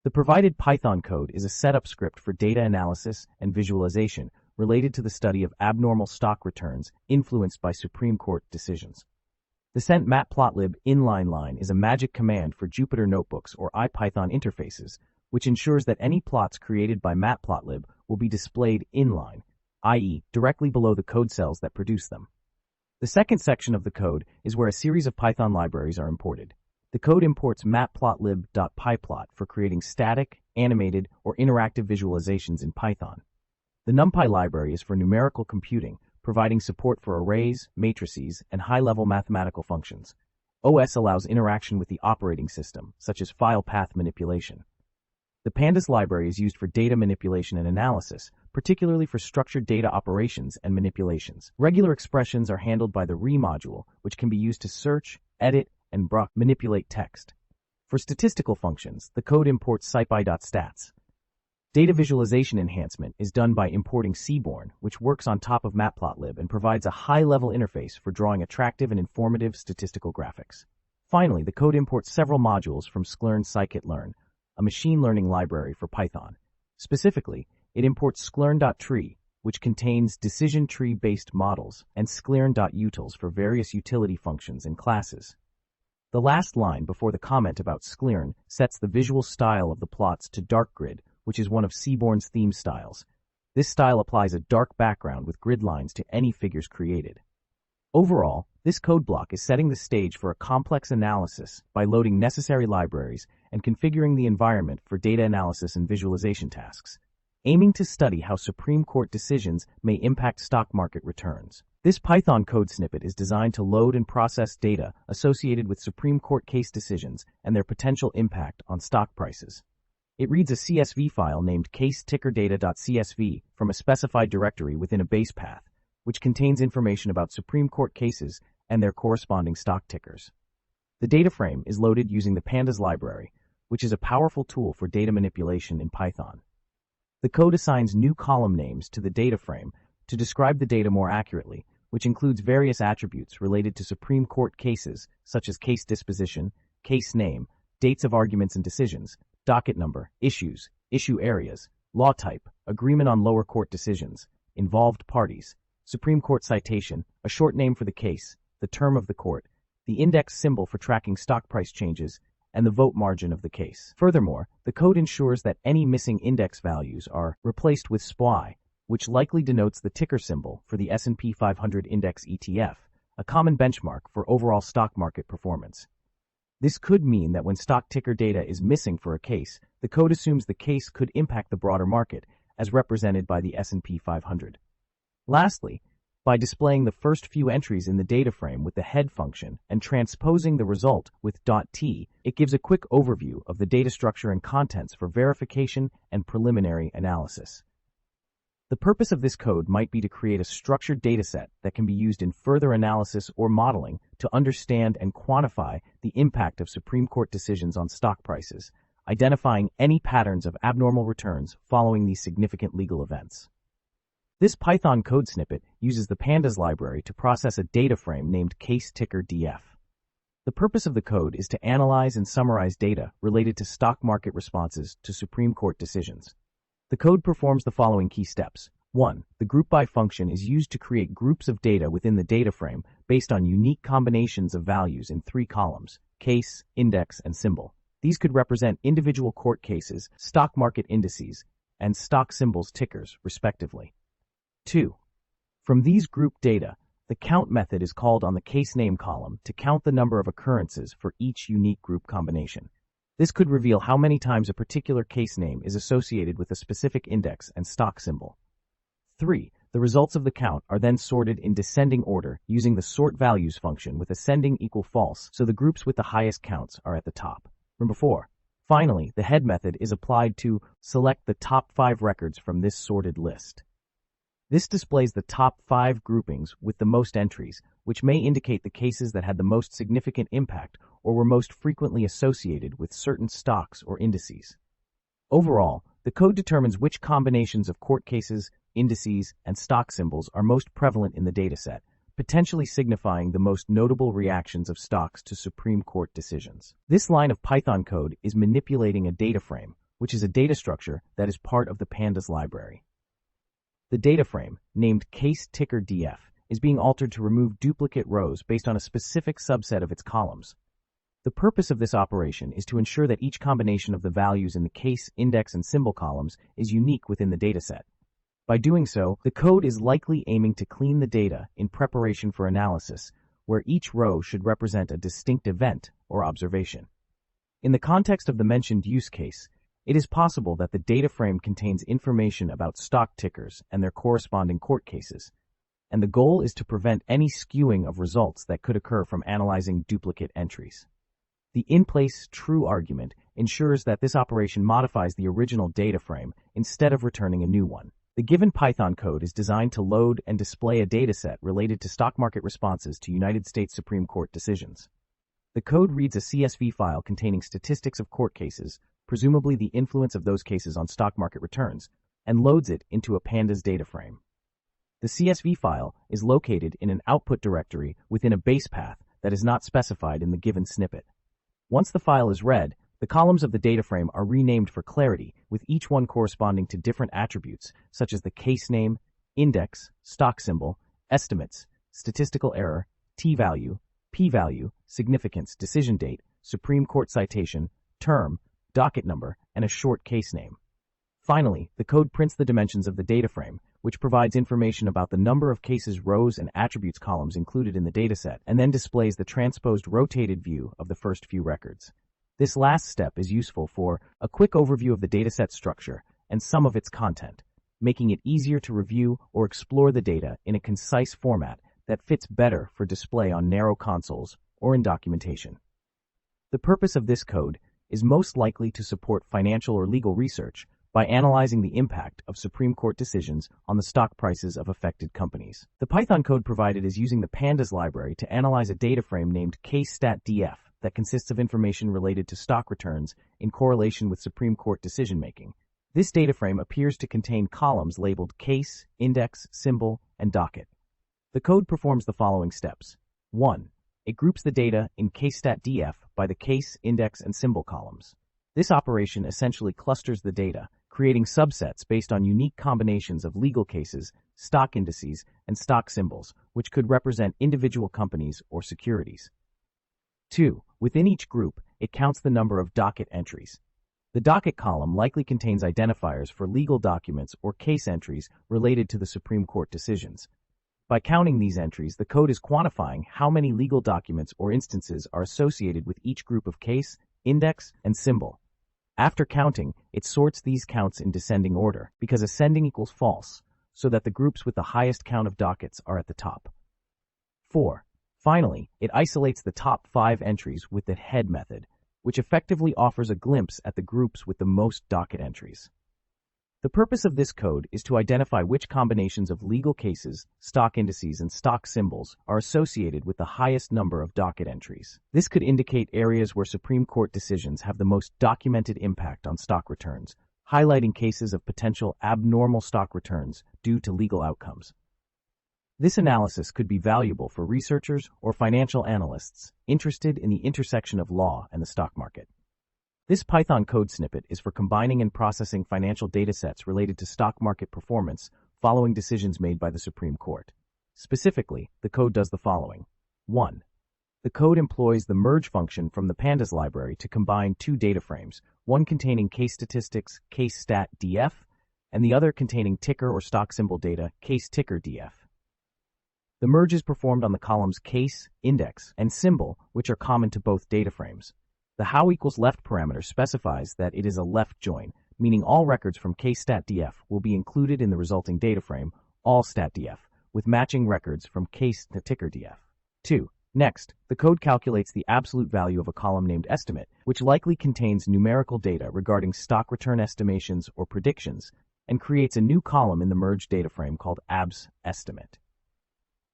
The provided Python code is a setup script for data analysis and visualization related to the study of abnormal stock returns influenced by Supreme Court decisions. The sent matplotlib inline line is a magic command for Jupyter notebooks or IPython interfaces, which ensures that any plots created by matplotlib will be displayed inline, i.e., directly below the code cells that produce them. The second section of the code is where a series of Python libraries are imported. The code imports matplotlib.pyplot for creating static, animated, or interactive visualizations in Python. The NumPy library is for numerical computing, providing support for arrays, matrices, and high-level mathematical functions. OS allows interaction with the operating system, such as file path manipulation. The Pandas library is used for data manipulation and analysis, particularly for structured data operations and manipulations. Regular expressions are handled by the re module, which can be used to search, edit, and manipulate text. For statistical functions, the code imports scipy.stats. Data visualization enhancement is done by importing Seaborn, which works on top of matplotlib and provides a high-level interface for drawing attractive and informative statistical graphics. Finally, the code imports several modules from Sclearn scikit-learn, a machine learning library for Python. Specifically, it imports sclearn.tree, which contains decision tree-based models, and sclearn.utils for various utility functions and classes. The last line before the comment about Sclearn sets the visual style of the plots to dark grid, which is one of Seaborn's theme styles. This style applies a dark background with grid lines to any figures created. Overall, this code block is setting the stage for a complex analysis by loading necessary libraries and configuring the environment for data analysis and visualization tasks, aiming to study how Supreme Court decisions may impact stock market returns. This Python code snippet is designed to load and process data associated with Supreme Court case decisions and their potential impact on stock prices. It reads a CSV file named caseTickerData.csv from a specified directory within a base path, which contains information about Supreme Court cases and their corresponding stock tickers. The data frame is loaded using the Pandas library, which is a powerful tool for data manipulation in Python. The code assigns new column names to the data frame to describe the data more accurately, which includes various attributes related to Supreme Court cases, such as case disposition, case name, dates of arguments and decisions, docket number, issues, issue areas, law type, agreement on lower court decisions, involved parties, Supreme Court citation, a short name for the case, the term of the court, the index symbol for tracking stock price changes, and the vote margin of the case. Furthermore, the code ensures that any missing index values are replaced with SPY, which likely denotes the ticker symbol for the S&P 500 Index ETF, a common benchmark for overall stock market performance. This could mean that when stock ticker data is missing for a case, the code assumes the case could impact the broader market, as represented by the S&P 500. Lastly, by displaying the first few entries in the data frame with the head function and transposing the result with .t, it gives a quick overview of the data structure and contents for verification and preliminary analysis. The purpose of this code might be to create a structured dataset that can be used in further analysis or modeling to understand and quantify the impact of Supreme Court decisions on stock prices, identifying any patterns of abnormal returns following these significant legal events. This Python code snippet uses the Pandas library to process a data frame named caseTickerDF. The purpose of the code is to analyze and summarize data related to stock market responses to Supreme Court decisions. The code performs the following key steps. 1. The groupBy function is used to create groups of data within the data frame based on unique combinations of values in 3 columns, case, index, and symbol. These could represent individual court cases, stock market indices, and stock symbols tickers, respectively. 2. From these grouped data, the count method is called on the case name column to count the number of occurrences for each unique group combination. This could reveal how many times a particular case name is associated with a specific index and stock symbol. 3. The results of the count are then sorted in descending order using the sortValues function with ascending equal false, so the groups with the highest counts are at the top. Number 4. Finally, the head method is applied to select the top 5 records from this sorted list. This displays the top 5 groupings with the most entries, which may indicate the cases that had the most significant impact or were most frequently associated with certain stocks or indices. Overall, the code determines which combinations of court cases, indices, and stock symbols are most prevalent in the dataset, potentially signifying the most notable reactions of stocks to Supreme Court decisions. This line of Python code is manipulating a data frame, which is a data structure that is part of the pandas library. The data frame, named case ticker df, is being altered to remove duplicate rows based on a specific subset of its columns. The purpose of this operation is to ensure that each combination of the values in the case, index, and symbol columns is unique within the dataset. By doing so, the code is likely aiming to clean the data in preparation for analysis, where each row should represent a distinct event or observation. In the context of the mentioned use case, it is possible that the data frame contains information about stock tickers and their corresponding court cases, and the goal is to prevent any skewing of results that could occur from analyzing duplicate entries. The in-place true argument ensures that this operation modifies the original data frame instead of returning a new one. The given Python code is designed to load and display a dataset related to stock market responses to United States Supreme Court decisions. The code reads a CSV file containing statistics of court cases, presumably the influence of those cases on stock market returns, and loads it into a pandas data frame. The CSV file is located in an output directory within a base path that is not specified in the given snippet. Once the file is read, the columns of the data frame are renamed for clarity, with each one corresponding to different attributes, such as the case name, index, stock symbol, estimates, statistical error, t-value, p-value, significance, decision date, Supreme Court citation, term, docket number, and a short case name. Finally, the code prints the dimensions of the data frame, which provides information about the number of cases, rows, and attributes columns included in the dataset, and then displays the transposed rotated view of the first few records. This last step is useful for a quick overview of the dataset structure and some of its content, making it easier to review or explore the data in a concise format that fits better for display on narrow consoles or in documentation. The purpose of this code is most likely to support financial or legal research by analyzing the impact of Supreme Court decisions on the stock prices of affected companies. The Python code provided is using the pandas library to analyze a data frame named caseStatDF that consists of information related to stock returns in correlation with Supreme Court decision-making. This data frame appears to contain columns labeled case, index, symbol, and docket. The code performs the following steps. 1. It groups the data in caseStatDF by the case, index, and symbol columns. This operation essentially clusters the data, creating subsets based on unique combinations of legal cases, stock indices, and stock symbols, which could represent individual companies or securities. 2. Within each group, it counts the number of docket entries. The docket column likely contains identifiers for legal documents or case entries related to the Supreme Court decisions. By counting these entries, the code is quantifying how many legal documents or instances are associated with each group of case, index, and symbol. After counting, it sorts these counts in descending order, because ascending equals false, so that the groups with the highest count of dockets are at the top. 4. Finally, it isolates the top 5 entries with the head method, which effectively offers a glimpse at the groups with the most docket entries. The purpose of this code is to identify which combinations of legal cases, stock indices, and stock symbols are associated with the highest number of docket entries. This could indicate areas where Supreme Court decisions have the most documented impact on stock returns, highlighting cases of potential abnormal stock returns due to legal outcomes. This analysis could be valuable for researchers or financial analysts interested in the intersection of law and the stock market. This Python code snippet is for combining and processing financial datasets related to stock market performance following decisions made by the Supreme Court. Specifically, the code does the following. 1. The code employs the merge function from the pandas library to combine 2 data frames, one containing case statistics, caseStatDF, and the other containing ticker or stock symbol data, caseTickerDF. The merge is performed on the columns case, index, and symbol, which are common to both data frames. The how equals left parameter specifies that it is a left join, meaning all records from caseStatDF will be included in the resulting data frame, all StatDF, with matching records from caseTickerDF. 2. Next, the code calculates the absolute value of a column named estimate, which likely contains numerical data regarding stock return estimations or predictions, and creates a new column in the merged data frame called abs_estimate.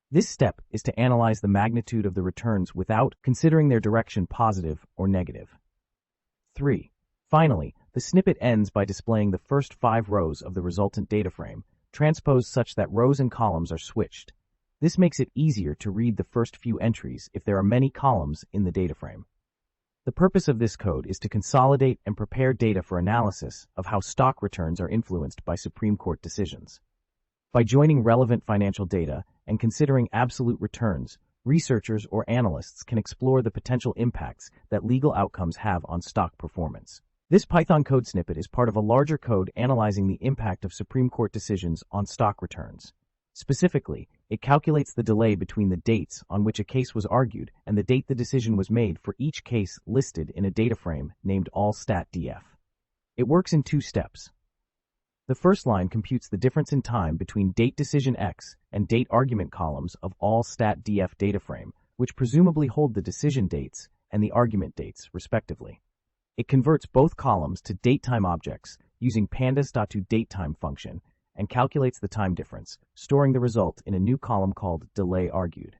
This step is to analyze the magnitude of the returns without considering their direction positive or negative. 3. Finally, the snippet ends by displaying the first 5 rows of the resultant data frame, transposed such that rows and columns are switched. This makes it easier to read the first few entries if there are many columns in the data frame. The purpose of this code is to consolidate and prepare data for analysis of how stock returns are influenced by Supreme Court decisions. By joining relevant financial data and considering absolute returns, researchers or analysts can explore the potential impacts that legal outcomes have on stock performance. This Python code snippet is part of a larger code analyzing the impact of Supreme Court decisions on stock returns. Specifically, it calculates the delay between the dates on which a case was argued and the date the decision was made for each case listed in a data frame named allstatdf. It works in 2 steps. The first line computes the difference in time between date decision X and date argument columns of allstatdf data frame, which presumably hold the decision dates and the argument dates, respectively. It converts both columns to datetime objects using pandas.toDateTime function and calculates the time difference, storing the result in a new column called delay argued.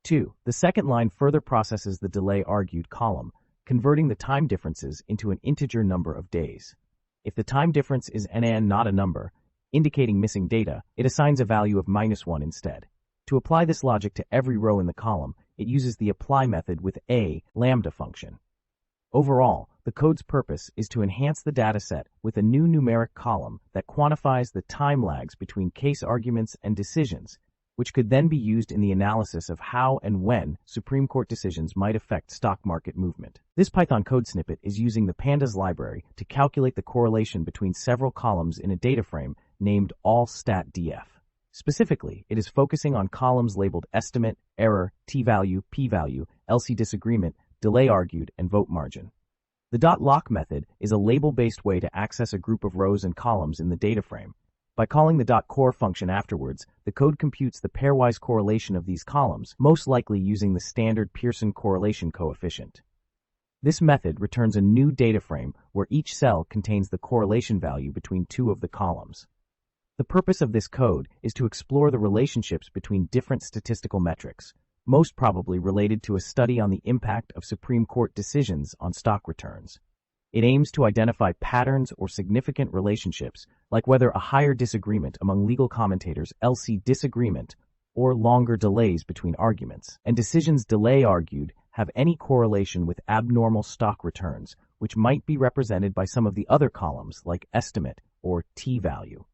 2. The second line further processes the delay argued column, converting the time differences into an integer number of days. If the time difference is n not a number, indicating missing data, it assigns a value of -1 instead. To apply this logic to every row in the column, it uses the apply method with a lambda function. Overall, the code's purpose is to enhance the dataset with a new numeric column that quantifies the time lags between case arguments and decisions, which could then be used in the analysis of how and when Supreme Court decisions might affect stock market movement. This Python code snippet is using the pandas library to calculate the correlation between several columns in a data frame named allstatdf. Specifically, it is focusing on columns labeled estimate, error, t-value, p-value, LC disagreement, delay argued, and vote margin. The .lock method is a label-based way to access a group of rows and columns in the data frame. By calling the .core function afterwards, the code computes the pairwise correlation of these columns, most likely using the standard Pearson correlation coefficient. This method returns a new data frame where each cell contains the correlation value between 2 of the columns. The purpose of this code is to explore the relationships between different statistical metrics, most probably related to a study on the impact of Supreme Court decisions on stock returns. It aims to identify patterns or significant relationships, like whether a higher disagreement among legal commentators, LC disagreement, or longer delays between arguments, and decisions delay argued have any correlation with abnormal stock returns, which might be represented by some of the other columns like estimate or t-value.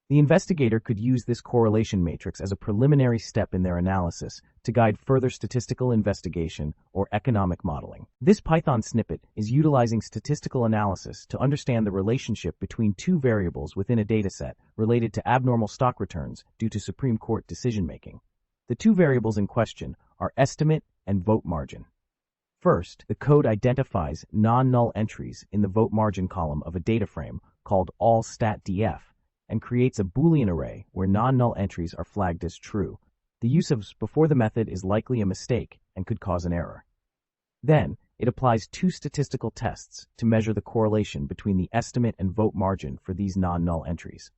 The investigator could use this correlation matrix as a preliminary step in their analysis to guide further statistical investigation or economic modeling. This Python snippet is utilizing statistical analysis to understand the relationship between 2 variables within a dataset related to abnormal stock returns due to Supreme Court decision-making. The 2 variables in question are estimate and vote margin. First, the code identifies non-null entries in the vote margin column of a data frame called allstatdf, and creates a Boolean array where non-null entries are flagged as true. The use of before the method is likely a mistake and could cause an error. Then, it applies 2 statistical tests to measure the correlation between the estimate and vote margin for these non-null entries.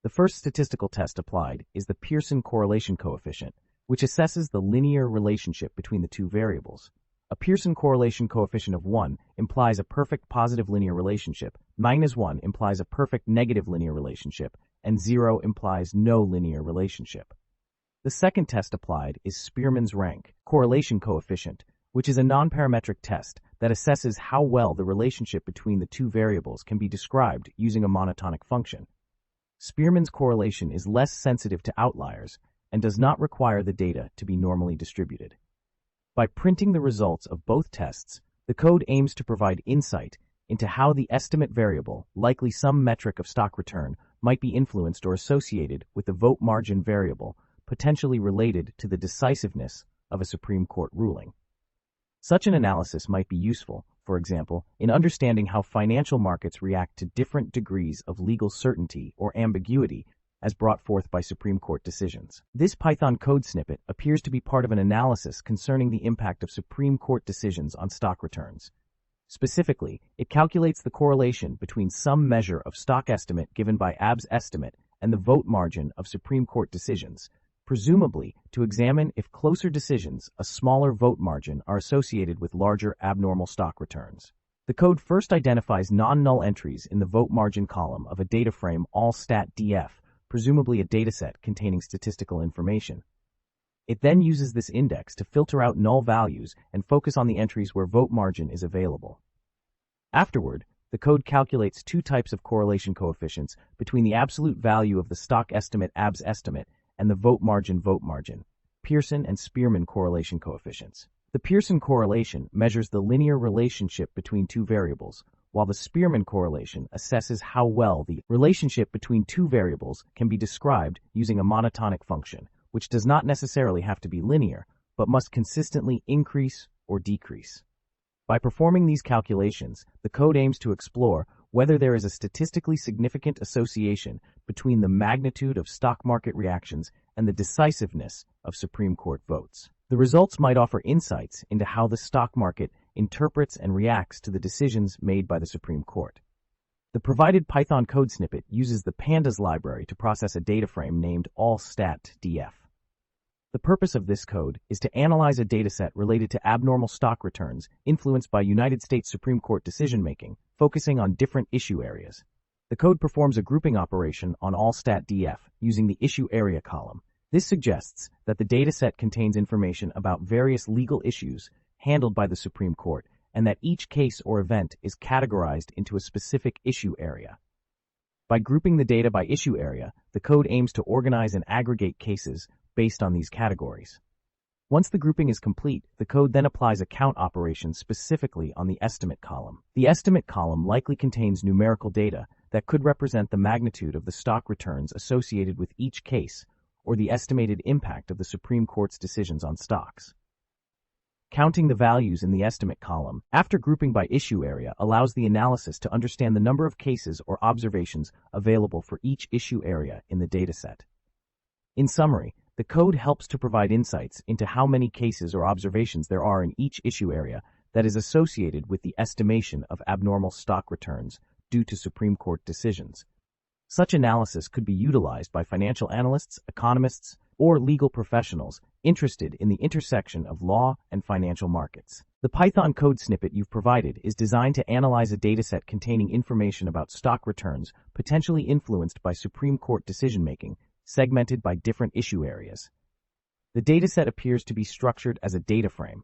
The first statistical test applied is the Pearson correlation coefficient, which assesses the linear relationship between the 2 variables. A Pearson correlation coefficient of 1 implies a perfect positive linear relationship, -1 implies a perfect negative linear relationship, and 0 implies no linear relationship. The second test applied is Spearman's rank correlation coefficient, which is a nonparametric test that assesses how well the relationship between the 2 variables can be described using a monotonic function. Spearman's correlation is less sensitive to outliers and does not require the data to be normally distributed. By printing the results of both tests, the code aims to provide insight into how the estimate variable, likely some metric of stock return, might be influenced or associated with the vote margin variable, potentially related to the decisiveness of a Supreme Court ruling. Such an analysis might be useful, for example, in understanding how financial markets react to different degrees of legal certainty or ambiguity as brought forth by Supreme Court decisions. This Python code snippet appears to be part of an analysis concerning the impact of Supreme Court decisions on stock returns. Specifically, it calculates the correlation between some measure of stock estimate given by AB's estimate and the vote margin of Supreme Court decisions, presumably to examine if closer decisions, a smaller vote margin, are associated with larger abnormal stock returns. The code first identifies non-null entries in the vote margin column of a data frame allstatdf, presumably a dataset containing statistical information. It then uses this index to filter out null values and focus on the entries where vote margin is available. Afterward, the code calculates two types of correlation coefficients between the absolute value of the stock estimate ABS estimate and the vote margin, Pearson and Spearman correlation coefficients. The Pearson correlation measures the linear relationship between two variables, while the Spearman correlation assesses how well the relationship between two variables can be described using a monotonic function, which does not necessarily have to be linear, but must consistently increase or decrease. By performing these calculations, the code aims to explore whether there is a statistically significant association between the magnitude of stock market reactions and the decisiveness of Supreme Court votes. The results might offer insights into how the stock market interprets and reacts to the decisions made by the Supreme Court. The provided Python code snippet uses the pandas library to process a data frame named allstat.df. The purpose of this code is to analyze a dataset related to abnormal stock returns influenced by United States Supreme Court decision-making, focusing on different issue areas. The code performs a grouping operation on allstat.df using the issue area column. This suggests that the dataset contains information about various legal issues handled by the Supreme Court, and that each case or event is categorized into a specific issue area. By grouping the data by issue area, the code aims to organize and aggregate cases based on these categories. Once the grouping is complete, the code then applies a count operation specifically on the estimate column. The estimate column likely contains numerical data that could represent the magnitude of the stock returns associated with each case or the estimated impact of the Supreme Court's decisions on stocks. Counting the values in the estimate column after grouping by issue area allows the analysis to understand the number of cases or observations available for each issue area in the dataset. In summary, the code helps to provide insights into how many cases or observations there are in each issue area that is associated with the estimation of abnormal stock returns due to Supreme Court decisions. Such analysis could be utilized by financial analysts, economists, or legal professionals interested in the intersection of law and financial markets. The Python code snippet you've provided is designed to analyze a dataset containing information about stock returns potentially influenced by Supreme Court decision-making, segmented by different issue areas. The dataset appears to be structured as a data frame,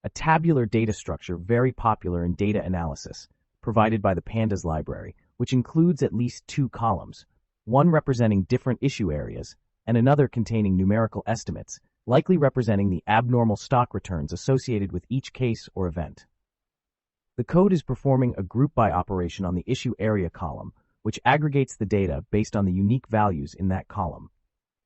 a tabular data structure very popular in data analysis, provided by the pandas library, which includes at least two columns, one representing different issue areas and another containing numerical estimates, likely representing the abnormal stock returns associated with each case or event. The code is performing a group by operation on the issue area column, which aggregates the data based on the unique values in that column.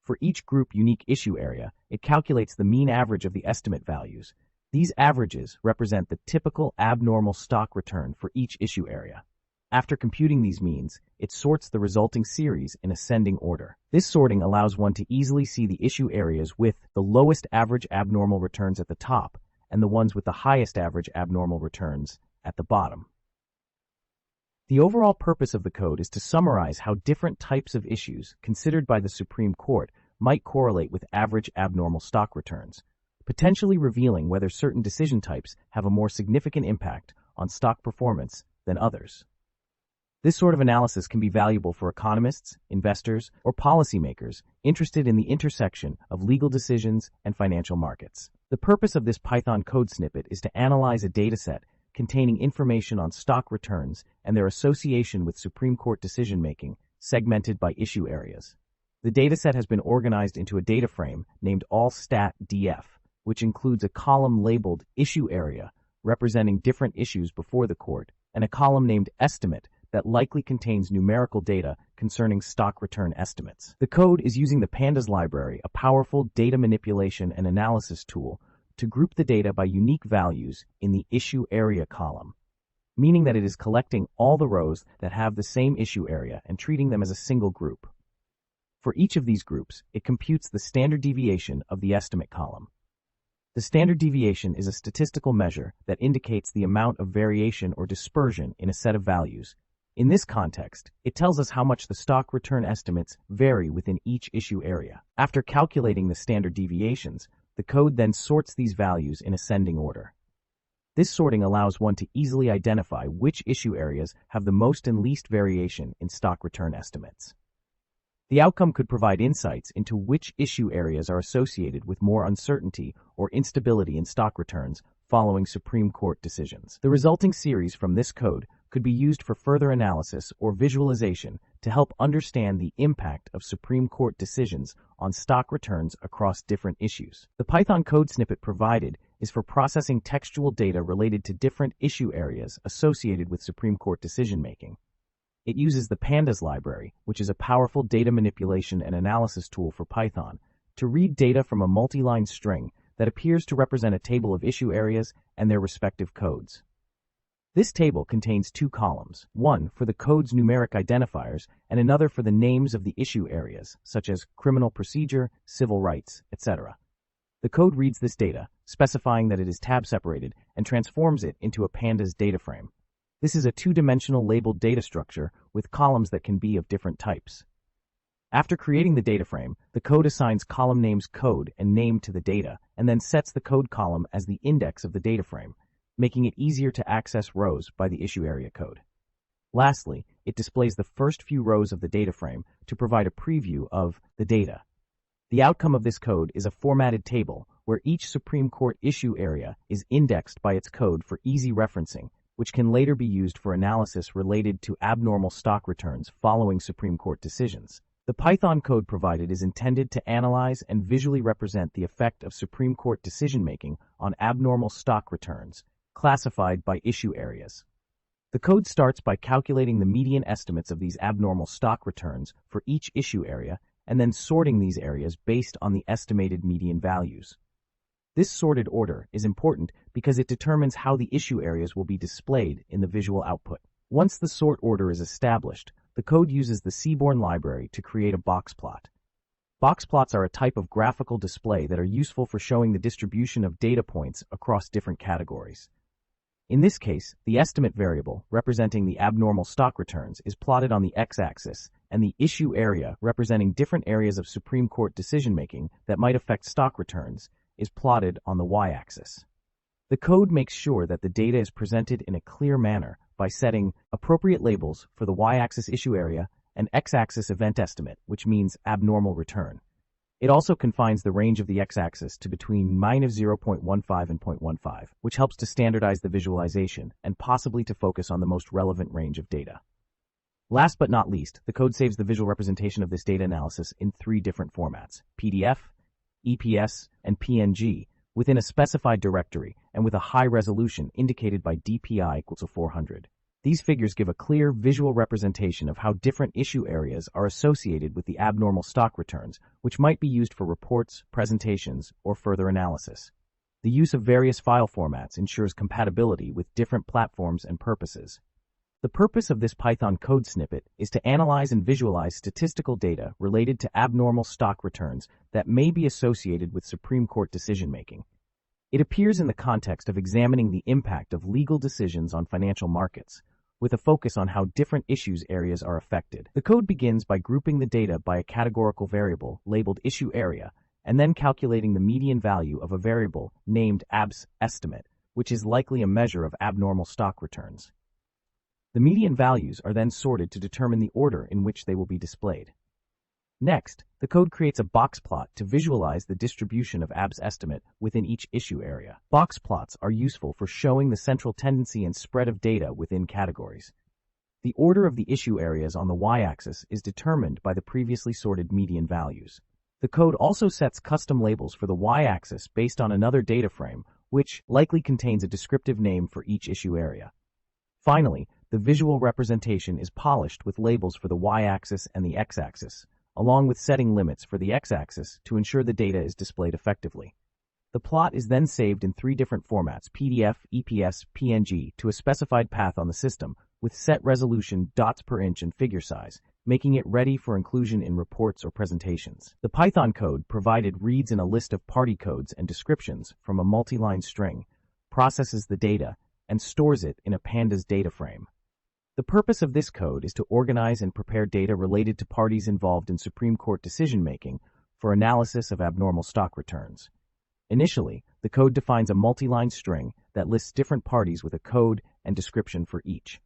For each group unique issue area, it calculates the mean average of the estimate values. These averages represent the typical abnormal stock return for each issue area. After computing these means, it sorts the resulting series in ascending order. This sorting allows one to easily see the issue areas with the lowest average abnormal returns at the top and the ones with the highest average abnormal returns at the bottom. The overall purpose of the code is to summarize how different types of issues considered by the Supreme Court might correlate with average abnormal stock returns, potentially revealing whether certain decision types have a more significant impact on stock performance than others. This sort of analysis can be valuable for economists, investors, or policymakers interested in the intersection of legal decisions and financial markets. The purpose of this Python code snippet is to analyze a dataset containing information on stock returns and their association with Supreme Court decision-making, segmented by issue areas. The dataset has been organized into a data frame named allstat.df, which includes a column labeled Issue Area, representing different issues before the court, and a column named Estimate that likely contains numerical data concerning stock return estimates. The code is using the pandas library, a powerful data manipulation and analysis tool, to group the data by unique values in the issue area column, meaning that it is collecting all the rows that have the same issue area and treating them as a single group. For each of these groups, it computes the standard deviation of the estimate column. The standard deviation is a statistical measure that indicates the amount of variation or dispersion in a set of values. In this context, it tells us how much the stock return estimates vary within each issue area. After calculating the standard deviations, the code then sorts these values in ascending order. This sorting allows one to easily identify which issue areas have the most and least variation in stock return estimates. The outcome could provide insights into which issue areas are associated with more uncertainty or instability in stock returns following Supreme Court decisions. The resulting series from this code could be used for further analysis or visualization to help understand the impact of Supreme Court decisions on stock returns across different issues. The Python code snippet provided is for processing textual data related to different issue areas associated with Supreme Court decision-making. It uses the pandas library, which is a powerful data manipulation and analysis tool for Python, to read data from a multi-line string that appears to represent a table of issue areas and their respective codes. This table contains two columns, one for the code's numeric identifiers and another for the names of the issue areas, such as criminal procedure, civil rights, etc. The code reads this data, specifying that it is tab-separated, and transforms it into a pandas data frame. This is a two-dimensional labeled data structure with columns that can be of different types. After creating the data frame, the code assigns column names code and name to the data, and then sets the code column as the index of the data frame, making it easier to access rows by the issue area code. Lastly, it displays the first few rows of the data frame to provide a preview of the data. The outcome of this code is a formatted table where each Supreme Court issue area is indexed by its code for easy referencing, which can later be used for analysis related to abnormal stock returns following Supreme Court decisions. The Python code provided is intended to analyze and visually represent the effect of Supreme Court decision-making on abnormal stock returns, classified by issue areas. The code starts by calculating the median estimates of these abnormal stock returns for each issue area and then sorting these areas based on the estimated median values. This sorted order is important because it determines how the issue areas will be displayed in the visual output. Once the sort order is established, the code uses the Seaborn library to create a box plot. Box plots are a type of graphical display that are useful for showing the distribution of data points across different categories. In this case, the estimate variable, representing the abnormal stock returns, is plotted on the x-axis, and the issue area, representing different areas of Supreme Court decision-making that might affect stock returns, is plotted on the y-axis. The code makes sure that the data is presented in a clear manner by setting appropriate labels for the y-axis issue area and x-axis event estimate, which means abnormal return. It also confines the range of the x-axis to between -0.15 and 0.15, which helps to standardize the visualization and possibly to focus on the most relevant range of data. Last but not least, the code saves the visual representation of this data analysis in three different formats: PDF, EPS, and PNG, within a specified directory and with a high resolution indicated by DPI equals to 400. These figures give a clear visual representation of how different issue areas are associated with the abnormal stock returns, which might be used for reports, presentations, or further analysis. The use of various file formats ensures compatibility with different platforms and purposes. The purpose of this Python code snippet is to analyze and visualize statistical data related to abnormal stock returns that may be associated with Supreme Court decision-making. It appears in the context of examining the impact of legal decisions on financial markets, with a focus on how different issues areas are affected. The code begins by grouping the data by a categorical variable labeled issue area, and then calculating the median value of a variable named ABS estimate, which is likely a measure of abnormal stock returns. The median values are then sorted to determine the order in which they will be displayed. Next, the code creates a box plot to visualize the distribution of ABS estimate within each issue area. Box plots are useful for showing the central tendency and spread of data within categories. The order of the issue areas on the y-axis is determined by the previously sorted median values. The code also sets custom labels for the y-axis based on another data frame, which likely contains a descriptive name for each issue area. Finally, the visual representation is polished with labels for the y-axis and the x-axis, along with setting limits for the x-axis to ensure the data is displayed effectively. The plot is then saved in three different formats: PDF, EPS, PNG, to a specified path on the system, with set resolution, dots per inch, and figure size, making it ready for inclusion in reports or presentations. The Python code provided reads in a list of party codes and descriptions from a multi-line string, processes the data, and stores it in a pandas data frame. The purpose of this code is to organize and prepare data related to parties involved in Supreme Court decision-making for analysis of abnormal stock returns. Initially, the code defines a multi-line string that lists different parties with a code and description for each.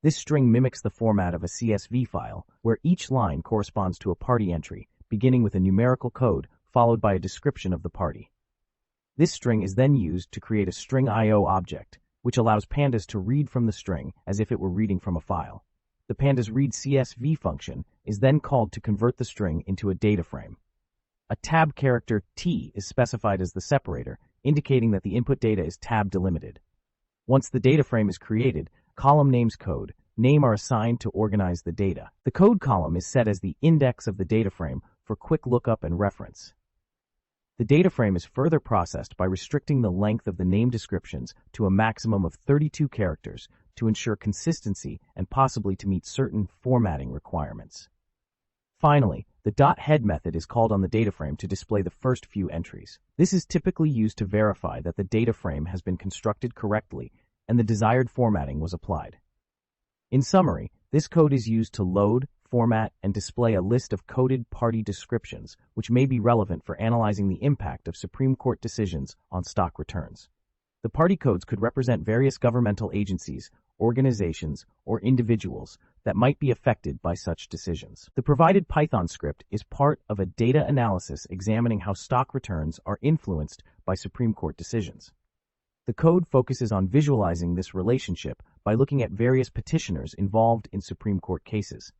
This string mimics the format of a CSV file, where each line corresponds to a party entry, beginning with a numerical code followed by a description of the party. This string is then used to create a string IO object, which allows pandas to read from the string as if it were reading from a file. The pandas read CSV function is then called to convert the string into a data frame. A tab character T is specified as the separator, indicating that the input data is tab delimited. Once the data frame is created, column names code name are assigned to organize the data. The code column is set as the index of the data frame for quick lookup and reference. The data frame is further processed by restricting the length of the name descriptions to a maximum of 32 characters to ensure consistency and possibly to meet certain formatting requirements. Finally, the .head method is called on the data frame to display the first few entries. This is typically used to verify that the data frame has been constructed correctly and the desired formatting was applied. In summary, this code is used to load, format, and display a list of coded party descriptions, which may be relevant for analyzing the impact of Supreme Court decisions on stock returns. The party codes could represent various governmental agencies, organizations, or individuals that might be affected by such decisions. The provided Python script is part of a data analysis examining how stock returns are influenced by Supreme Court decisions. The code focuses on visualizing this relationship by looking at various petitioners involved in Supreme Court cases.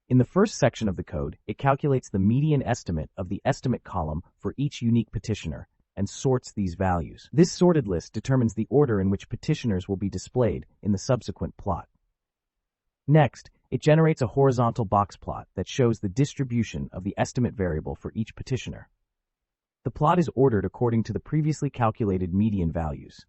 In the first section of the code, it calculates the median estimate of the estimate column for each unique petitioner and sorts these values. This sorted list determines the order in which petitioners will be displayed in the subsequent plot. Next, it generates a horizontal box plot that shows the distribution of the estimate variable for each petitioner. The plot is ordered according to the previously calculated median values.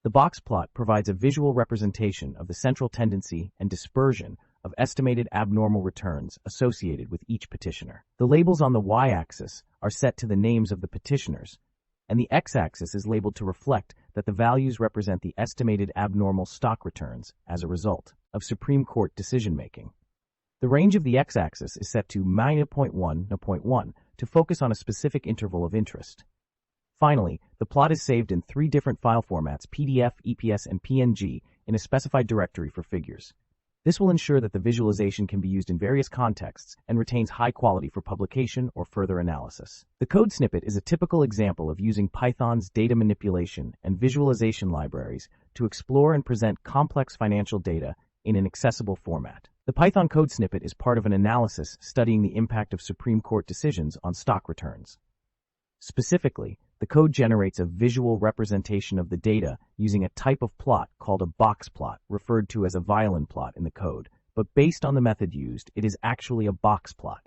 The box plot provides a visual representation of the central tendency and dispersion of estimated abnormal returns associated with each petitioner. The labels on the y-axis are set to the names of the petitioners, and the x-axis is labeled to reflect that the values represent the estimated abnormal stock returns as a result of Supreme Court decision-making. The range of the x-axis is set to -0.1 to 0.1 to focus on a specific interval of interest. Finally, the plot is saved in 3 different file formats, PDF, EPS, and PNG, in a specified directory for figures. This will ensure that the visualization can be used in various contexts and retains high quality for publication or further analysis. The code snippet is a typical example of using Python's data manipulation and visualization libraries to explore and present complex financial data in an accessible format. The Python code snippet is part of an analysis studying the impact of Supreme Court decisions on stock returns. Specifically, the code generates a visual representation of the data using a type of plot called a box plot, referred to as a violin plot in the code, but based on the method used, it is actually a box plot.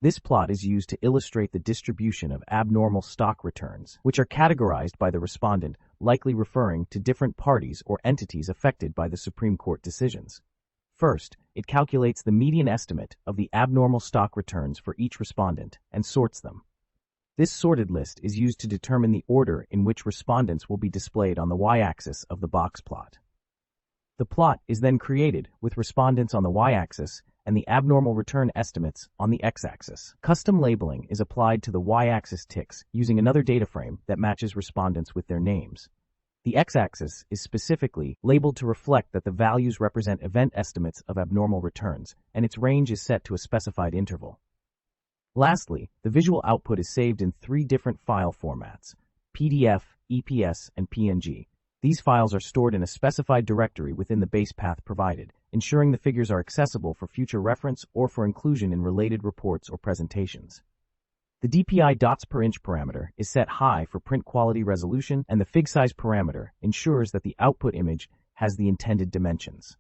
This plot is used to illustrate the distribution of abnormal stock returns, which are categorized by the respondent, likely referring to different parties or entities affected by the Supreme Court decisions. First, it calculates the median estimate of the abnormal stock returns for each respondent and sorts them. This sorted list is used to determine the order in which respondents will be displayed on the y-axis of the box plot. The plot is then created with respondents on the y-axis and the abnormal return estimates on the x-axis. Custom labeling is applied to the y-axis ticks using another data frame that matches respondents with their names. The x-axis is specifically labeled to reflect that the values represent event estimates of abnormal returns, and its range is set to a specified interval. Lastly, the visual output is saved in 3 different file formats: PDF, EPS, and PNG. These files are stored in a specified directory within the base path provided, ensuring the figures are accessible for future reference or for inclusion in related reports or presentations. The DPI dots per inch parameter is set high for print quality resolution, and the fig size parameter ensures that the output image has the intended dimensions.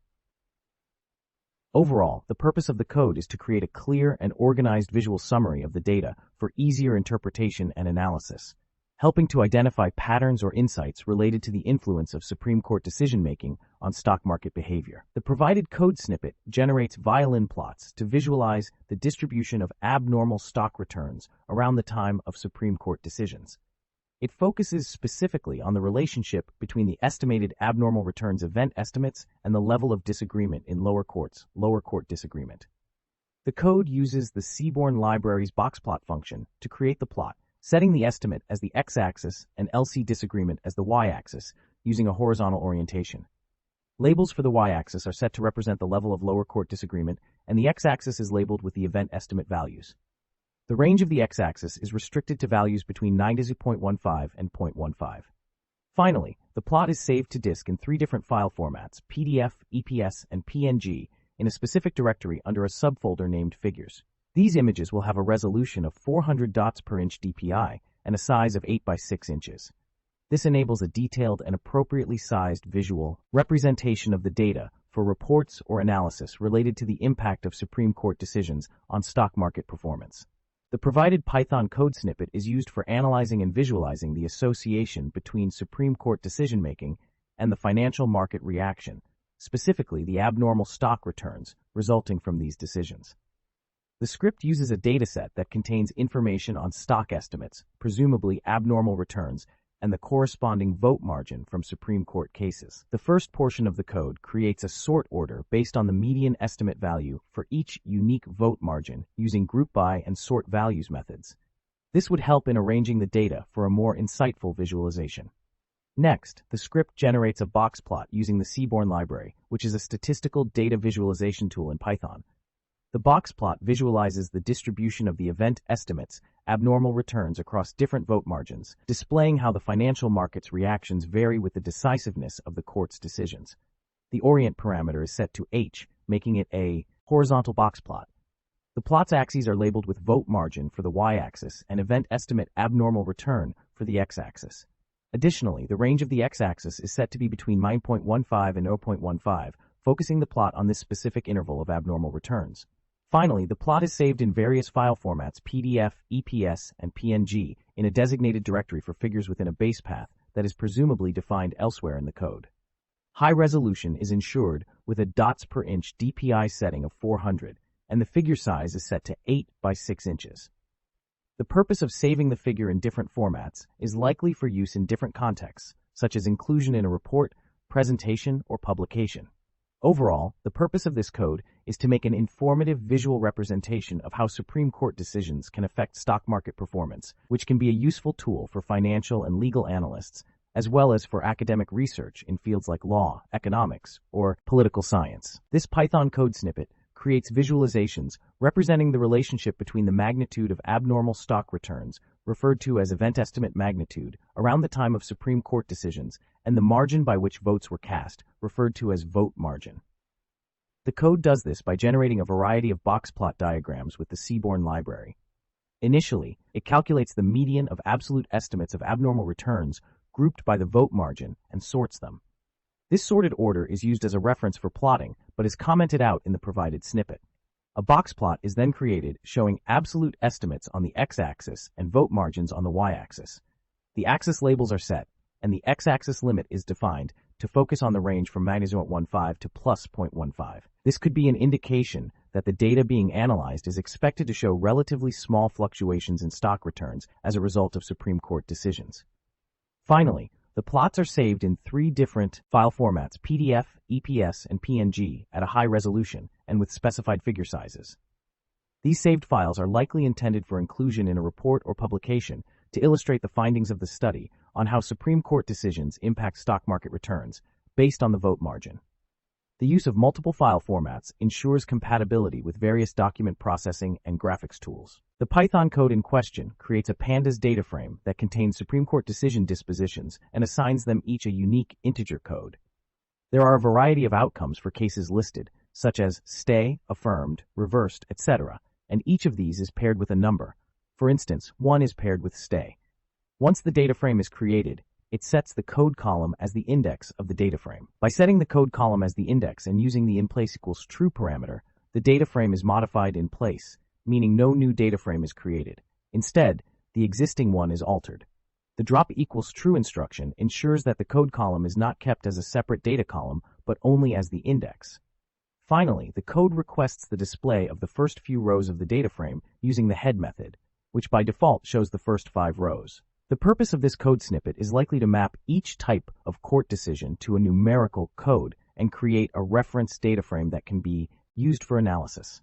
Overall, the purpose of the code is to create a clear and organized visual summary of the data for easier interpretation and analysis, helping to identify patterns or insights related to the influence of Supreme Court decision-making on stock market behavior. The provided code snippet generates violin plots to visualize the distribution of abnormal stock returns around the time of Supreme Court decisions. It focuses specifically on the relationship between the estimated abnormal returns event estimates and the level of disagreement in lower court disagreement. The code uses the Seaborn Library's boxplot function to create the plot, setting the estimate as the x-axis and LC disagreement as the y-axis, using a horizontal orientation. Labels for the y-axis are set to represent the level of lower court disagreement, and the x-axis is labeled with the event estimate values. The range of the x-axis is restricted to values between 9.15 and 0.15. Finally, the plot is saved to disk in 3 different file formats, PDF, EPS, and PNG, in a specific directory under a subfolder named Figures. These images will have a resolution of 400 dots per inch DPI and a size of 8 by 6 inches. This enables a detailed and appropriately sized visual representation of the data for reports or analysis related to the impact of Supreme Court decisions on stock market performance. The provided Python code snippet is used for analyzing and visualizing the association between Supreme Court decision-making and the financial market reaction, specifically the abnormal stock returns resulting from these decisions. The script uses a dataset that contains information on stock estimates, presumably abnormal returns, and the corresponding vote margin from Supreme Court cases. The first portion of the code creates a sort order based on the median estimate value for each unique vote margin using group by and sort values methods. This would help in arranging the data for a more insightful visualization. Next, the script generates a box plot using the Seaborn library, which is a statistical data visualization tool in Python. The box plot visualizes the distribution of the event estimates, abnormal returns across different vote margins, displaying how the financial market's reactions vary with the decisiveness of the court's decisions. The orient parameter is set to H, making it a horizontal box plot. The plot's axes are labeled with vote margin for the y-axis and event estimate abnormal return for the x-axis. Additionally, the range of the x-axis is set to be between 9.15 and 0.15, focusing the plot on this specific interval of abnormal returns. Finally, the plot is saved in various file formats, PDF, EPS, and PNG, in a designated directory for figures within a base path that is presumably defined elsewhere in the code. High resolution is ensured with a dots per inch DPI setting of 400, and the figure size is set to 8 by 6 inches. The purpose of saving the figure in different formats is likely for use in different contexts, such as inclusion in a report, presentation, or publication. Overall, the purpose of this code is to make an informative visual representation of how Supreme Court decisions can affect stock market performance, which can be a useful tool for financial and legal analysts, as well as for academic research in fields like law, economics, or political science. This Python code snippet creates visualizations representing the relationship between the magnitude of abnormal stock returns, referred to as event estimate magnitude, around the time of Supreme Court decisions, and the margin by which votes were cast, referred to as vote margin. The code does this by generating a variety of box plot diagrams with the Seaborn library. Initially, it calculates the median of absolute estimates of abnormal returns grouped by the vote margin and sorts them. This sorted order is used as a reference for plotting, but is commented out in the provided snippet. A box plot is then created showing absolute estimates on the x-axis and vote margins on the y-axis. The axis labels are set, and the x-axis limit is defined to focus on the range from -0.15 to +0.15. This could be an indication that the data being analyzed is expected to show relatively small fluctuations in stock returns as a result of Supreme Court decisions. Finally, the plots are saved in 3 different file formats, PDF, EPS, and PNG, at a high resolution and with specified figure sizes. These saved files are likely intended for inclusion in a report or publication to illustrate the findings of the study on how Supreme Court decisions impact stock market returns based on the vote margin. The use of multiple file formats ensures compatibility with various document processing and graphics tools. The Python code in question creates a pandas data frame that contains Supreme Court decision dispositions and assigns them each a unique integer code. There are a variety of outcomes for cases listed, such as stay, affirmed, reversed, etc., and each of these is paired with a number. For instance, 1 is paired with stay. Once the data frame is created, it sets the code column as the index of the data frame. By setting the code column as the index and using the inPlace=true parameter, the data frame is modified in place, meaning no new data frame is created. Instead, the existing one is altered. The drop=true instruction ensures that the code column is not kept as a separate data column, but only as the index. Finally, the code requests the display of the first few rows of the data frame using the head method, which by default shows the first 5 rows. The purpose of this code snippet is likely to map each type of court decision to a numerical code and create a reference data frame that can be used for analysis.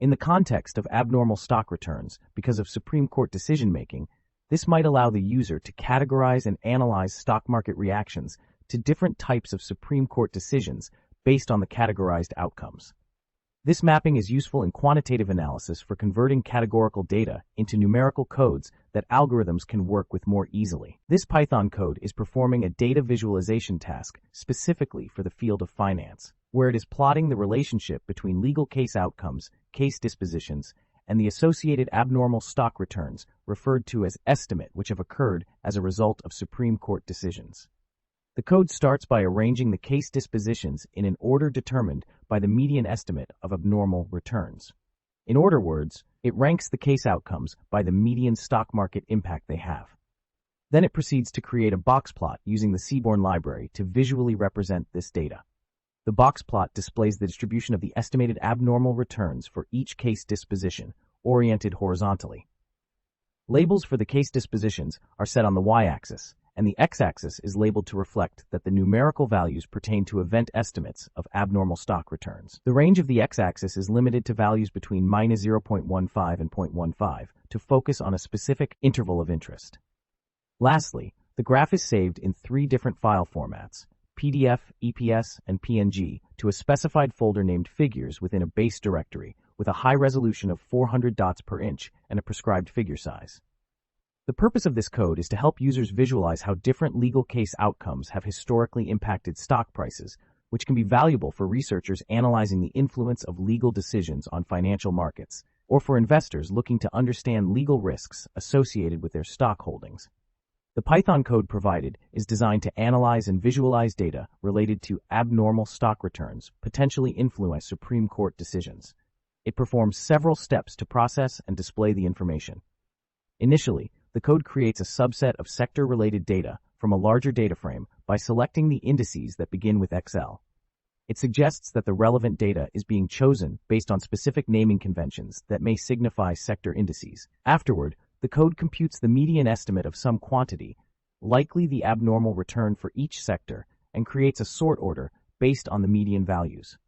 In the context of abnormal stock returns, because of Supreme Court decision-making, this might allow the user to categorize and analyze stock market reactions to different types of Supreme Court decisions based on the categorized outcomes. This mapping is useful in quantitative analysis for converting categorical data into numerical codes that algorithms can work with more easily. This Python code is performing a data visualization task specifically for the field of finance, where it is plotting the relationship between legal case outcomes, case dispositions, and the associated abnormal stock returns, referred to as estimate, which have occurred as a result of Supreme Court decisions. The code starts by arranging the case dispositions in an order determined by the median estimate of abnormal returns. In other words, it ranks the case outcomes by the median stock market impact they have. Then it proceeds to create a box plot using the Seaborn library to visually represent this data. The box plot displays the distribution of the estimated abnormal returns for each case disposition, oriented horizontally. Labels for the case dispositions are set on the y-axis, and the x-axis is labeled to reflect that the numerical values pertain to event estimates of abnormal stock returns. The range of the x-axis is limited to values between -0.15 and 0.15 to focus on a specific interval of interest. Lastly, the graph is saved in 3 different file formats: PDF, EPS, and PNG, to a specified folder named Figures within a base directory with a high resolution of 400 dots per inch and a prescribed figure size. The purpose of this code is to help users visualize how different legal case outcomes have historically impacted stock prices, which can be valuable for researchers analyzing the influence of legal decisions on financial markets, or for investors looking to understand legal risks associated with their stock holdings. The Python code provided is designed to analyze and visualize data related to abnormal stock returns potentially influence Supreme Court decisions. It performs several steps to process and display the information. Initially, the code creates a subset of sector-related data from a larger data frame by selecting the indices that begin with XL. It suggests that the relevant data is being chosen based on specific naming conventions that may signify sector indices. Afterward, the code computes the median estimate of some quantity, likely the abnormal return for each sector, and creates a sort order based on the median values.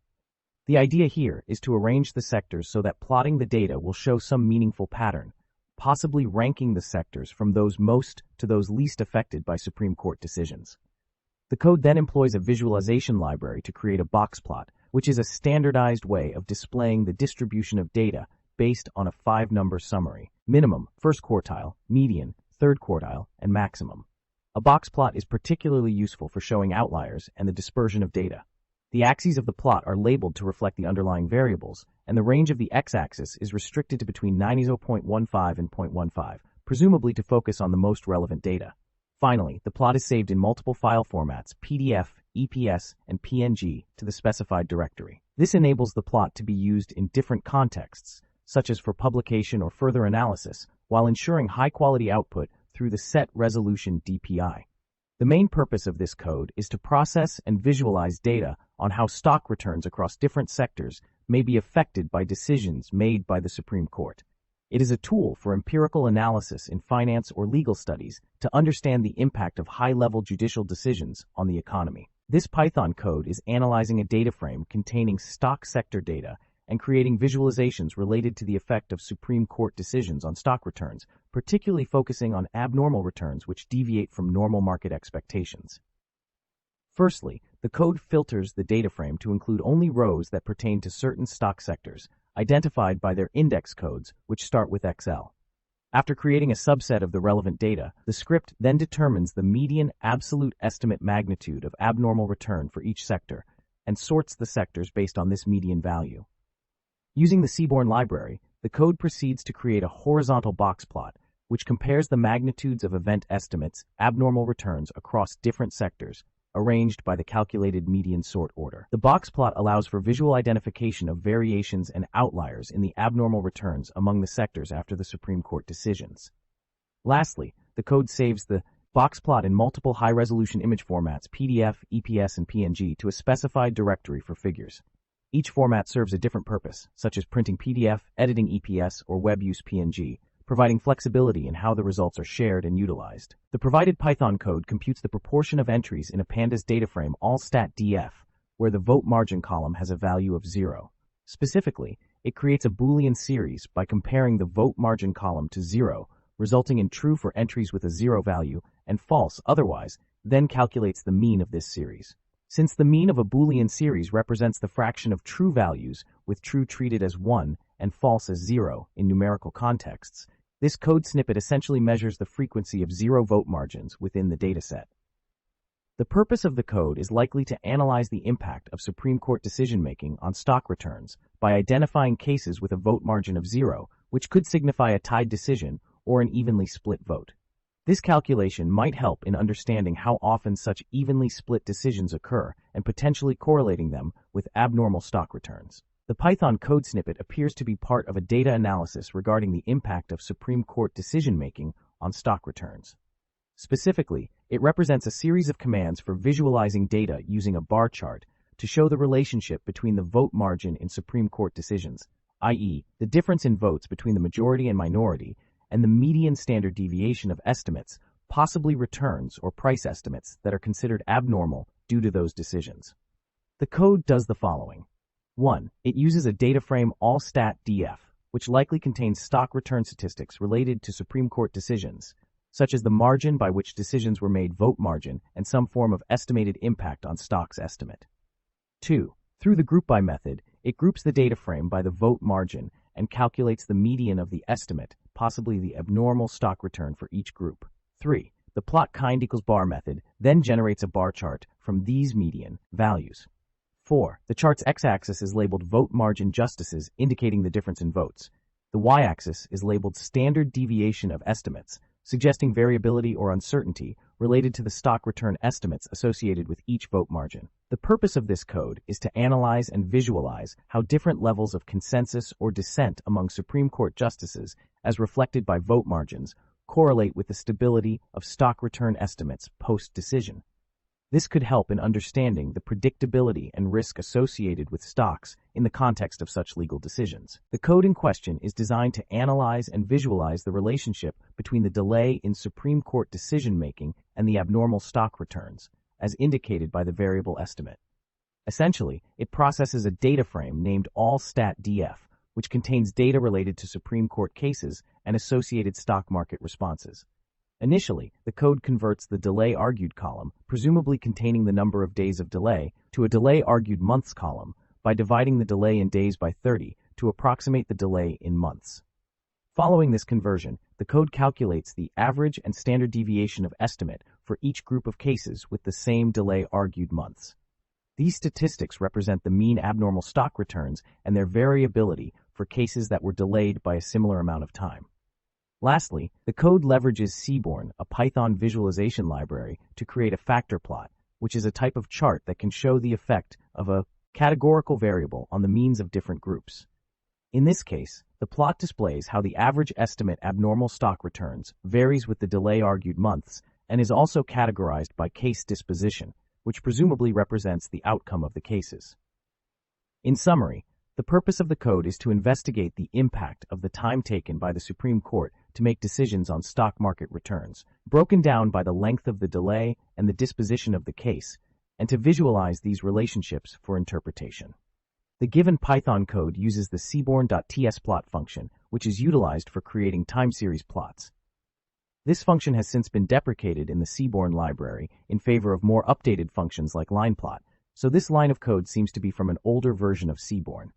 The idea here is to arrange the sectors so that plotting the data will show some meaningful pattern, possibly ranking the sectors from those most to those least affected by Supreme Court decisions. The code then employs a visualization library to create a box plot, which is a standardized way of displaying the distribution of data based on a 5-number summary: minimum, first quartile, median, third quartile, and maximum. A box plot is particularly useful for showing outliers and the dispersion of data. The axes of the plot are labeled to reflect the underlying variables, and the range of the x-axis is restricted to between 90.15 and 0.15, presumably to focus on the most relevant data. Finally, the plot is saved in multiple file formats: PDF, EPS, and PNG, to the specified directory. This enables the plot to be used in different contexts, such as for publication or further analysis, while ensuring high-quality output through the set resolution DPI. The main purpose of this code is to process and visualize data on how stock returns across different sectors may be affected by decisions made by the Supreme Court. It is a tool for empirical analysis in finance or legal studies to understand the impact of high-level judicial decisions on the economy. This Python code is analyzing a data frame containing stock sector data and creating visualizations related to the effect of Supreme Court decisions on stock returns, particularly focusing on abnormal returns which deviate from normal market expectations. Firstly, the code filters the data frame to include only rows that pertain to certain stock sectors, identified by their index codes, which start with XL. After creating a subset of the relevant data, the script then determines the median absolute estimate magnitude of abnormal return for each sector and sorts the sectors based on this median value. Using the Seaborn library, the code proceeds to create a horizontal box plot, which compares the magnitudes of event estimates, abnormal returns across different sectors, arranged by the calculated median sort order. The box plot allows for visual identification of variations and outliers in the abnormal returns among the sectors after the Supreme Court decisions. Lastly, the code saves the box plot in multiple high-resolution image formats: PDF, EPS, and PNG, to a specified directory for figures. Each format serves a different purpose, such as printing PDF, editing EPS, or web use PNG, providing flexibility in how the results are shared and utilized. The provided Python code computes the proportion of entries in a pandas data frame allstat.df, where the vote margin column has a value of 0. Specifically, it creates a Boolean series by comparing the vote margin column to 0, resulting in true for entries with a 0 value and false otherwise, then calculates the mean of this series. Since the mean of a Boolean series represents the fraction of true values, with true treated as 1 and false as 0 in numerical contexts, this code snippet essentially measures the frequency of zero vote margins within the dataset. The purpose of the code is likely to analyze the impact of Supreme Court decision-making on stock returns by identifying cases with a vote margin of 0, which could signify a tied decision or an evenly split vote. This calculation might help in understanding how often such evenly split decisions occur and potentially correlating them with abnormal stock returns. The Python code snippet appears to be part of a data analysis regarding the impact of Supreme Court decision-making on stock returns. Specifically, it represents a series of commands for visualizing data using a bar chart to show the relationship between the vote margin in Supreme Court decisions, i.e., the difference in votes between the majority and minority, and the median standard deviation of estimates, possibly returns or price estimates that are considered abnormal due to those decisions. The code does the following. 1. It uses a data frame allstat.df, which likely contains stock return statistics related to Supreme Court decisions, such as the margin by which decisions were made vote margin and some form of estimated impact on stock's estimate. 2. Through the groupby method, it groups the data frame by the vote margin and calculates the median of the estimate, possibly the abnormal stock return for each group. 3. The plot kind equals bar method then generates a bar chart from these median values. 4. The chart's x-axis is labeled vote margin justices, indicating the difference in votes. The y-axis is labeled standard deviation of estimates, suggesting variability or uncertainty related to the stock return estimates associated with each vote margin. The purpose of this code is to analyze and visualize how different levels of consensus or dissent among Supreme Court justices, as reflected by vote margins, correlate with the stability of stock return estimates post-decision. This could help in understanding the predictability and risk associated with stocks in the context of such legal decisions. The code in question is designed to analyze and visualize the relationship between the delay in Supreme Court decision-making and the abnormal stock returns, as indicated by the variable estimate. Essentially, it processes a data frame named allstat.df, which contains data related to Supreme Court cases and associated stock market responses. Initially, the code converts the delay argued column, presumably containing the number of days of delay, to a delay argued months column by dividing the delay in days by 30 to approximate the delay in months. Following this conversion, the code calculates the average and standard deviation of estimate for each group of cases with the same delay argued months. These statistics represent the mean abnormal stock returns and their variability for cases that were delayed by a similar amount of time. Lastly, the code leverages Seaborn, a Python visualization library, to create a factor plot, which is a type of chart that can show the effect of a categorical variable on the means of different groups. In this case, the plot displays how the average estimate abnormal stock returns varies with the delay argued months and is also categorized by case disposition, which presumably represents the outcome of the cases. In summary, the purpose of the code is to investigate the impact of the time taken by the Supreme Court to make decisions on stock market returns, broken down by the length of the delay and the disposition of the case, and to visualize these relationships for interpretation. The given Python code uses the seaborn.tsplot function, which is utilized for creating time series plots. This function has since been deprecated in the Seaborn library in favor of more updated functions like lineplot, so this line of code seems to be from an older version of Seaborn.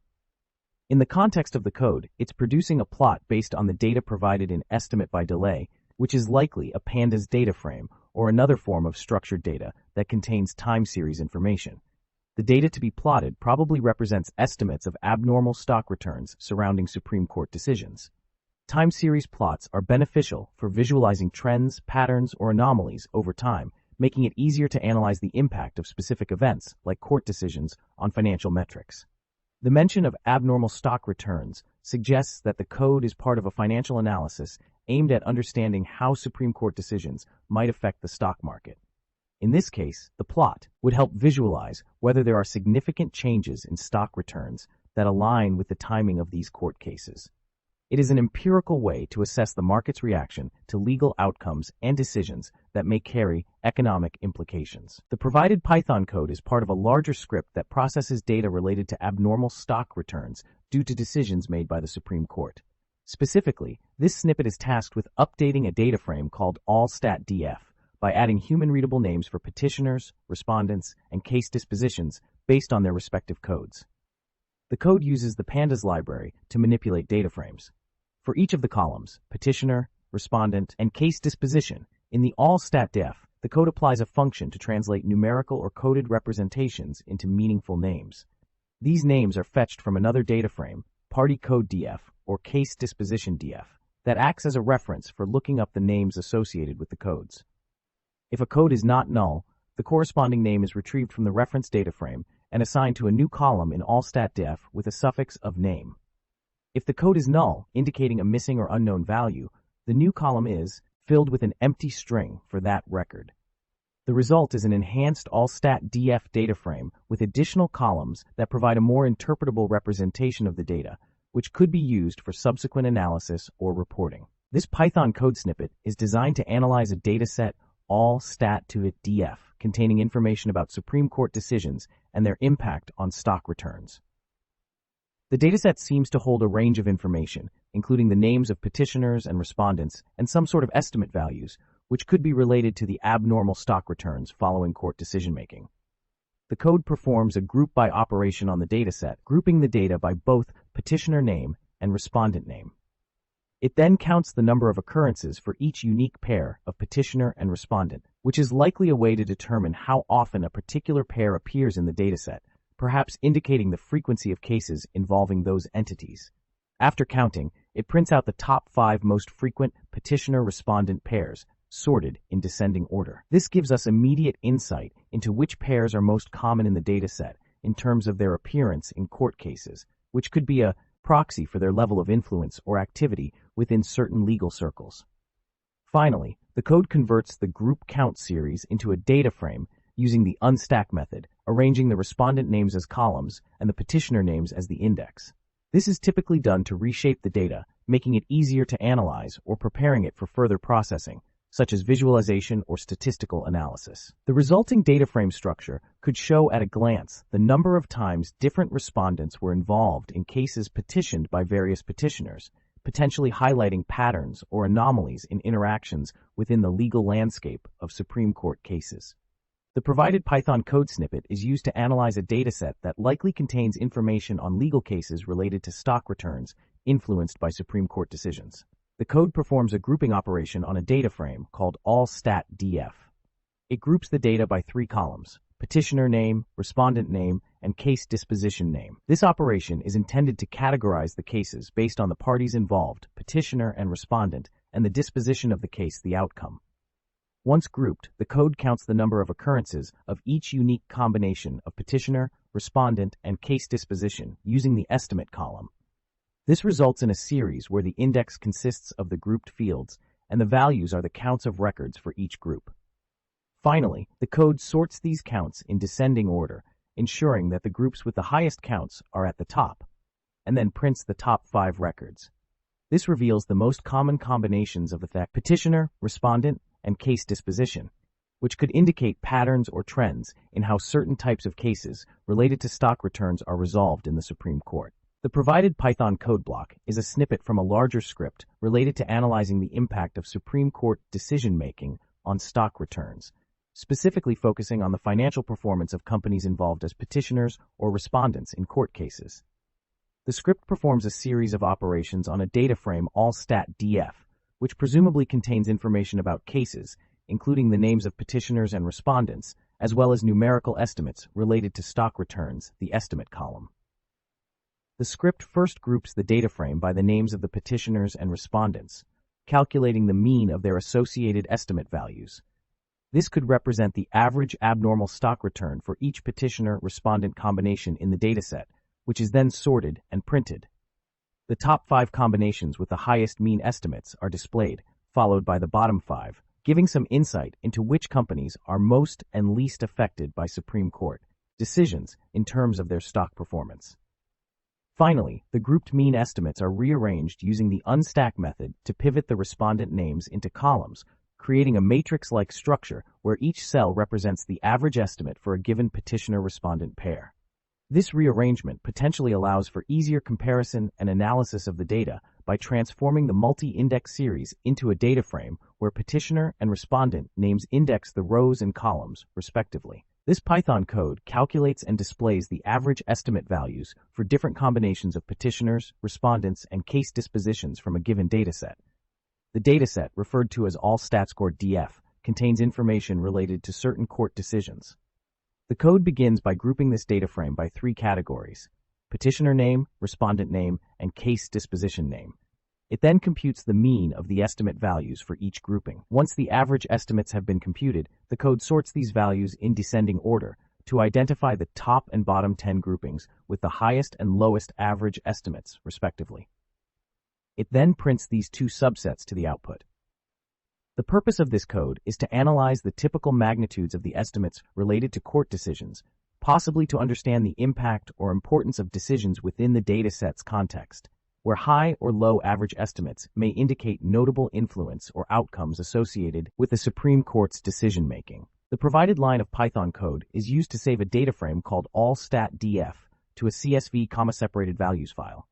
In the context of the code, it's producing a plot based on the data provided in estimate by delay, which is likely a pandas data frame or another form of structured data that contains time series information. The data to be plotted probably represents estimates of abnormal stock returns surrounding Supreme Court decisions. Time series plots are beneficial for visualizing trends, patterns, or anomalies over time, making it easier to analyze the impact of specific events, like court decisions, on financial metrics. The mention of abnormal stock returns suggests that the code is part of a financial analysis aimed at understanding how Supreme Court decisions might affect the stock market. In this case, the plot would help visualize whether there are significant changes in stock returns that align with the timing of these court cases. It is an empirical way to assess the market's reaction to legal outcomes and decisions that may carry economic implications. The provided Python code is part of a larger script that processes data related to abnormal stock returns due to decisions made by the Supreme Court. Specifically, this snippet is tasked with updating a data frame called allstat.df by adding human-readable names for petitioners, respondents, and case dispositions based on their respective codes. The code uses the pandas library to manipulate data frames. For each of the columns, petitioner, respondent, and case disposition, in the all-stat-def, the code applies a function to translate numerical or coded representations into meaningful names. These names are fetched from another data frame, party code df or case disposition df, that acts as a reference for looking up the names associated with the codes. If a code is not null, the corresponding name is retrieved from the reference data frame and assigned to a new column in all-stat-def with a suffix of name. If the code is null, indicating a missing or unknown value, the new column is filled with an empty string for that record. The result is an enhanced all-stat-df data frame with additional columns that provide a more interpretable representation of the data, which could be used for subsequent analysis or reporting. This Python code snippet is designed to analyze a dataset all-stat-to-it-df containing information about Supreme Court decisions and their impact on stock returns. The dataset seems to hold a range of information, including the names of petitioners and respondents and some sort of estimate values, which could be related to the abnormal stock returns following court decision-making. The code performs a group-by operation on the dataset, grouping the data by both petitioner name and respondent name. It then counts the number of occurrences for each unique pair of petitioner and respondent, which is likely a way to determine how often a particular pair appears in the dataset, perhaps indicating the frequency of cases involving those entities. After counting, it prints out the top 5 most frequent petitioner-respondent pairs, sorted in descending order. This gives us immediate insight into which pairs are most common in the dataset in terms of their appearance in court cases, which could be a proxy for their level of influence or activity within certain legal circles. Finally, the code converts the group count series into a data frame using the unstack method, arranging the respondent names as columns and the petitioner names as the index. This is typically done to reshape the data, making it easier to analyze or preparing it for further processing, such as visualization or statistical analysis. The resulting data frame structure could show at a glance the number of times different respondents were involved in cases petitioned by various petitioners, potentially highlighting patterns or anomalies in interactions within the legal landscape of Supreme Court cases. The provided Python code snippet is used to analyze a dataset that likely contains information on legal cases related to stock returns influenced by Supreme Court decisions. The code performs a grouping operation on a data frame called all-stat-df. It groups the data by 3 columns: petitioner name, respondent name, and case disposition name. This operation is intended to categorize the cases based on the parties involved, petitioner and respondent, and the disposition of the case, the outcome. Once grouped, the code counts the number of occurrences of each unique combination of petitioner, respondent, and case disposition using the estimate column. This results in a series where the index consists of the grouped fields and the values are the counts of records for each group. Finally, the code sorts these counts in descending order, ensuring that the groups with the highest counts are at the top, and then prints the top 5 records. This reveals the most common combinations of the petitioner, respondent, and case disposition, which could indicate patterns or trends in how certain types of cases related to stock returns are resolved in the Supreme Court. The provided Python code block is a snippet from a larger script related to analyzing the impact of Supreme Court decision-making on stock returns, specifically focusing on the financial performance of companies involved as petitioners or respondents in court cases. The script performs a series of operations on a data frame all-stat-df, which presumably contains information about cases, including the names of petitioners and respondents, as well as numerical estimates related to stock returns, the estimate column. The script first groups the data frame by the names of the petitioners and respondents, calculating the mean of their associated estimate values. This could represent the average abnormal stock return for each petitioner-respondent combination in the dataset, which is then sorted and printed. The top 5 combinations with the highest mean estimates are displayed, followed by the bottom 5, giving some insight into which companies are most and least affected by Supreme Court decisions in terms of their stock performance. Finally, the grouped mean estimates are rearranged using the unstack method to pivot the respondent names into columns, creating a matrix-like structure where each cell represents the average estimate for a given petitioner-respondent pair. This rearrangement potentially allows for easier comparison and analysis of the data by transforming the multi-index series into a data frame where petitioner and respondent names index the rows and columns, respectively. This Python code calculates and displays the average estimate values for different combinations of petitioners, respondents, and case dispositions from a given dataset. The dataset, referred to as all-stat_df, contains information related to certain court decisions. The code begins by grouping this data frame by three categories: petitioner name, respondent name, and case disposition name. It then computes the mean of the estimate values for each grouping. Once the average estimates have been computed, the code sorts these values in descending order to identify the top and bottom 10 groupings with the highest and lowest average estimates, respectively. It then prints these two subsets to the output. The purpose of this code is to analyze the typical magnitudes of the estimates related to court decisions, possibly to understand the impact or importance of decisions within the dataset's context, where high or low average estimates may indicate notable influence or outcomes associated with the Supreme Court's decision-making. The provided line of Python code is used to save a data frame called all-stat_df to a CSV comma-separated values file.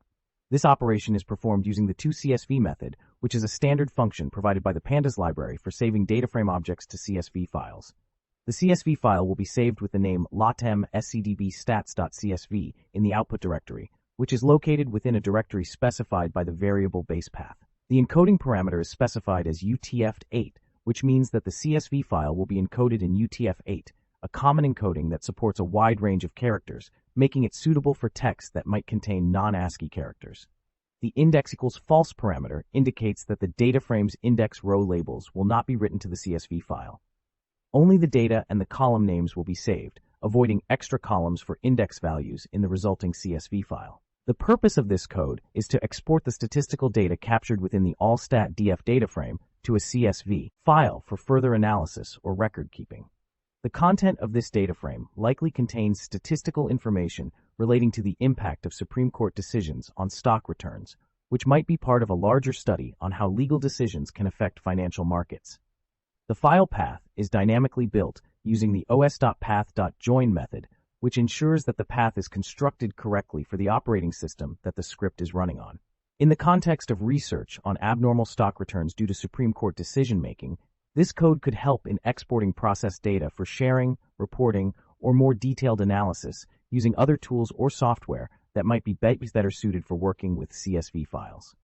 This operation is performed using the toCSV method, which is a standard function provided by the Pandas library for saving data frame objects to CSV files. The CSV file will be saved with the name latem scdb stats.csv in the output directory, which is located within a directory specified by the variable base path. The encoding parameter is specified as UTF-8, which means that the CSV file will be encoded in UTF-8, a common encoding that supports a wide range of characters, making it suitable for text that might contain non-ASCII characters. The index equals false parameter indicates that the data frame's index row labels will not be written to the CSV file. Only the data and the column names will be saved, avoiding extra columns for index values in the resulting CSV file. The purpose of this code is to export the statistical data captured within the all-stat_df data frame to a CSV file for further analysis or record keeping. The content of this data frame likely contains statistical information relating to the impact of Supreme Court decisions on stock returns, which might be part of a larger study on how legal decisions can affect financial markets. The file path is dynamically built using the os.path.join method, which ensures that the path is constructed correctly for the operating system that the script is running on. In the context of research on abnormal stock returns due to Supreme Court decision-making, this code could help in exporting processed data for sharing, reporting, or more detailed analysis using other tools or software that might be better suited for working with CSV files.